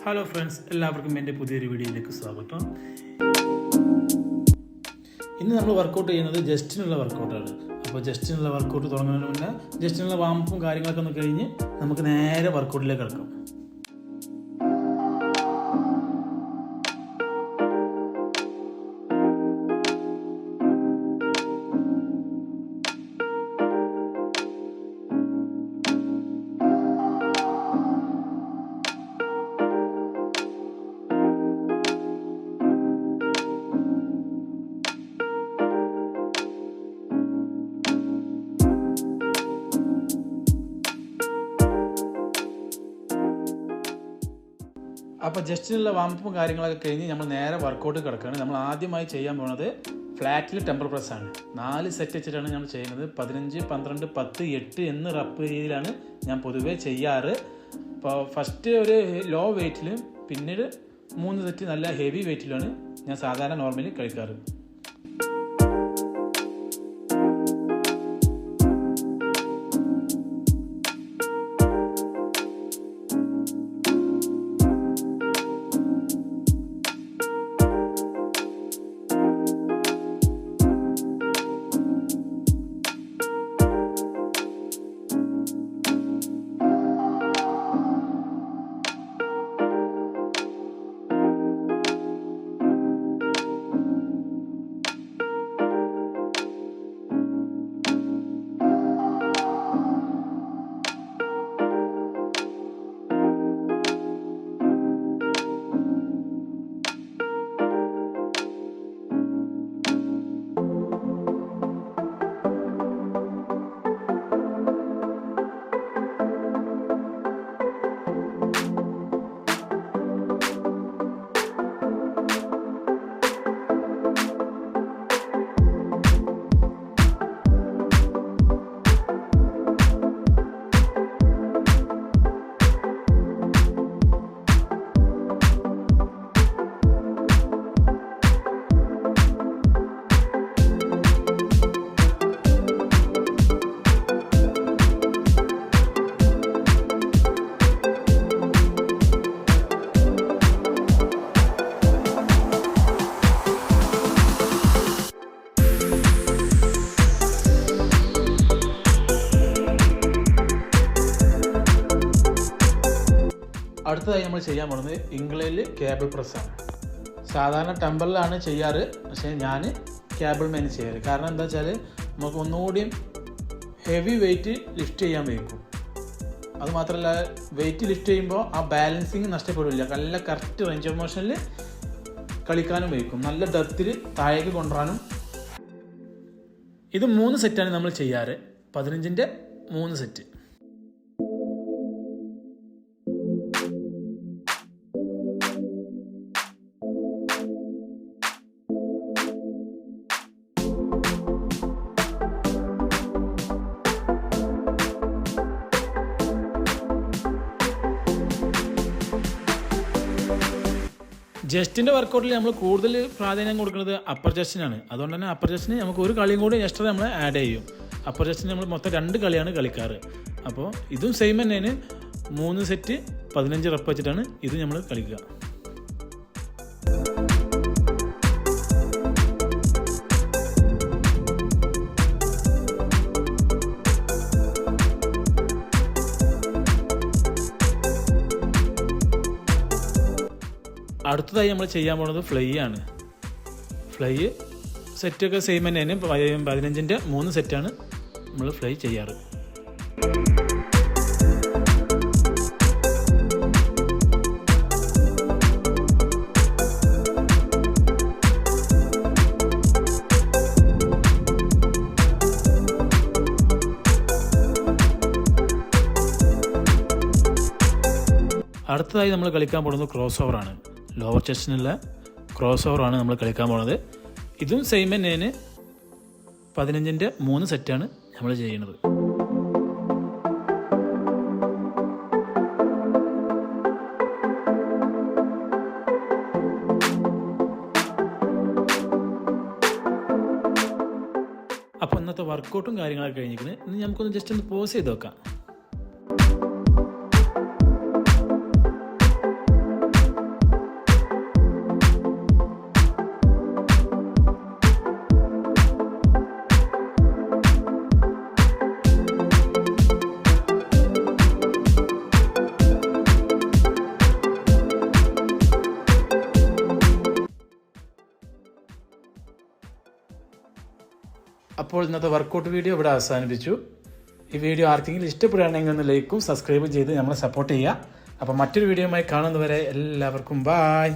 Hello friends, എല്ലാവർക്കും എൻ്റെ പുതിയൊരു വീഡിയോയിലേക്ക് സ്വാഗതം. ഇന്ന് നമ്മൾ വർക്കൗട്ട് ചെയ്യുന്നത് ജസ്റ്റിനുള്ള വർക്കൗട്ടാണ്. അപ്പോൾ ജസ്റ്റിനുള്ള വർക്കൗട്ട് തുടങ്ങുന്നതിന് മുന്നേ ജസ്റ്റിനുള്ള വാമ്പും കാര്യങ്ങളൊക്കെ ഒന്ന് കഴിഞ്ഞ് നമുക്ക് നേരെ വർക്കൗട്ടിലേക്ക് കിടക്കാം. അപ്പോൾ ജസ്റ്റിനുള്ള വാമ്പും കാര്യങ്ങളൊക്കെ കഴിഞ്ഞ് നമ്മൾ നേരെ വർക്കൗട്ട് കിടക്കുകയാണ്. നമ്മൾ ആദ്യമായി ചെയ്യാൻ പോകുന്നത് ഫ്ലാറ്റിൽ ടെമ്പർ പ്രസ് ആണ്. 4 സെറ്റ് വെച്ചിട്ടാണ് നമ്മൾ ചെയ്യുന്നത്. 15, 12, 10, 8 എന്ന് റപ്പ് രീതിയിലാണ് ഞാൻ പൊതുവേ ചെയ്യാറ്. അപ്പോൾ ഫസ്റ്റ് ഒരു ലോ വെയ്റ്റിലും പിന്നീട് 3 സെറ്റ് നല്ല ഹെവി വെയ്റ്റിലാണ് ഞാൻ സാധാരണ നോർമലി കഴിക്കാറ്. അടുത്തതായി നമ്മൾ ചെയ്യാൻ പോകുന്നത് ഇംഗ്ലണ്ടിൽ കേബിൾ പ്രസ്സാണ്. സാധാരണ ടെമ്പറിലാണ് ചെയ്യാറ്, പക്ഷേ ഞാൻ കേബിൾ മേന് ചെയ്യാറ്. കാരണം എന്താ വെച്ചാൽ നമുക്ക് ഒന്നുകൂടിയും ഹെവി വെയിറ്റ് ലിഫ്റ്റ് ചെയ്യാൻ വയ്ക്കും. അതുമാത്രമല്ല, വെയിറ്റ് ലിഫ്റ്റ് ചെയ്യുമ്പോൾ ആ ബാലൻസിങ് നഷ്ടപ്പെടില്ല. നല്ല കറക്റ്റ് റേഞ്ച് ഓഫ് മോഷനിൽ കളിക്കാനും വയ്ക്കും, നല്ല ഡെപ്തിൽ താഴേക്ക് കൊണ്ടുവരാനും. ഇത് 3 സെറ്റാണ് നമ്മൾ ചെയ്യാറ്. 15ൻ്റെ 3 സെറ്റ്. ജസ്റ്റിൻ്റെ വർക്കൗട്ടിൽ നമ്മൾ കൂടുതൽ പ്രാധാന്യം കൊടുക്കുന്നത് അപ്പർ ചെസ്റ്റിനാണ്. അതുകൊണ്ട് തന്നെ അപ്പർ ചെസ്റ്റിന് നമുക്ക് ഒരു കളിയും കൂടി എക്സ്ട്രാ നമ്മൾ ആഡ് ചെയ്യും. അപ്പർ ചെസ്റ്റിന് നമ്മൾ മൊത്തം 2 കളിയാണ് കളിക്കാറ്. അപ്പോൾ ഇതും സെയിം തന്നെയാണ്. 3 സെറ്റ് 15 റപ്പ് വെച്ചിട്ടാണ് ഇത് നമ്മൾ കളിക്കുക. അടുത്തതായി നമ്മൾ ചെയ്യാൻ പോകുന്നത് ഫ്ലൈ ആണ്. ഫ്ലൈ സെറ്റൊക്കെ സെയിം തന്നെയാണ്. 15ൻ്റെ 3 സെറ്റാണ് നമ്മൾ ഫ്ലൈ ചെയ്യാറ്. അടുത്തതായി നമ്മൾ കളിക്കാൻ പോകുന്നത് ക്രോസ് ഓവറാണ്. ലോവർ ചെസ്റ്റിനുള്ള ക്രോസ് ഓവറാണ് നമ്മൾ കളിക്കാൻ പോകുന്നത്. ഇതും സെയിം തന്നെയാണ്. 15ൻ്റെ 3 സെറ്റാണ് നമ്മൾ ചെയ്യുന്നത്. അപ്പോൾ ഇന്നത്തെ വർക്കൗട്ടും കാര്യങ്ങളൊക്കെ കഴിഞ്ഞിരിക്കുന്നത്. ഇനി നമുക്കൊന്ന് ജസ്റ്റ് ഒന്ന് പോസ് ചെയ്ത് നോക്കാം. അപ്പോൾ ഇന്നത്തെ വർക്കൗട്ട് വീഡിയോ ഇവിടെ അവസാനിപ്പിച്ചു. ഈ വീഡിയോ ആർക്കെങ്കിലും ഇഷ്ടപ്പെടുകയാണെങ്കിൽ ഒന്ന് ലൈക്കും സബ്സ്ക്രൈബും ചെയ്ത് നമ്മളെ സപ്പോർട്ട് ചെയ്യുക. അപ്പോൾ മറ്റൊരു വീഡിയോയുമായി കാണുന്നവരെ എല്ലാവർക്കും ബായ്.